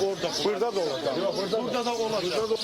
orada. Burada da olacak. Yok, burada da olacak. Burada da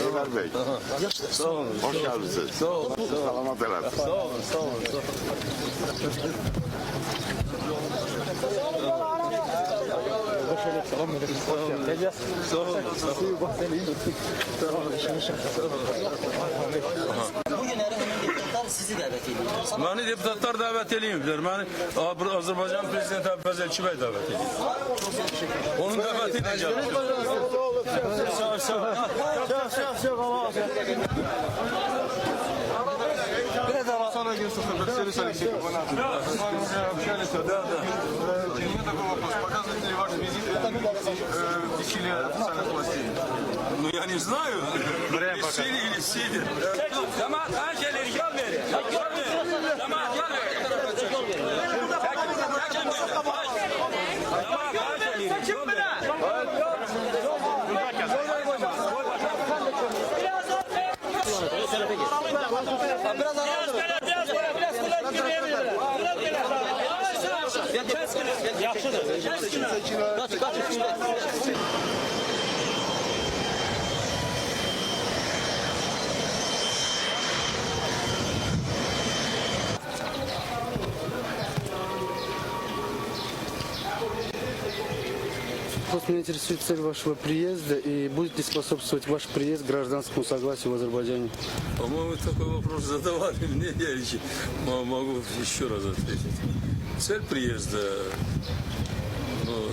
Ömer Bey. Sağ olun. Hoş geldiniz. Sağ olun. Selamat helal. Sağ olun. Sağ olun. Bugün Erhan'ın deputatlar sizi davet ediyor. Məni deputatlar davet edeyimler. Məni Azərbaycan Prezidenti Əbvəz Elçibəy davet edeyim. Onun daveti ilə gəldim. Biraz daha sonra Общались такой вопрос. Показывает ли ваш визит усилия официальных властей? Ну я не знаю. Сели или сидят. Tamam, ben şeyleri yol verin. Yol verin. Tamam, yol verin. Tamam, ben şeyleri yol verin. Просто меня интересует цель вашего приезда и будет ли способствовать ваш приезд гражданскому согласию в Азербайджане? По-моему, такой вопрос задавали мне, я могу еще раз ответить. Цель приезда,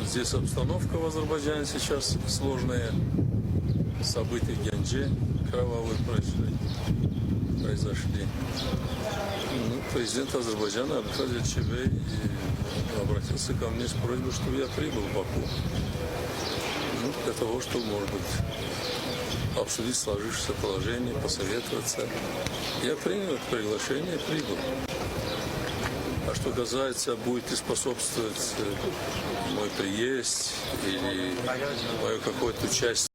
здесь обстановка в Азербайджане сейчас сложная, события в Генже кровавые произошли. Президент Азербайджана Абдулхад Элчибей обратился ко мне с просьбой, чтобы я прибыл в Баку. Для того, чтобы, может быть, обсудить сложившееся положение, посоветоваться. Я принял это приглашение и прибыл. А что касается, будет ли способствовать мой приезд или мое какое-то участие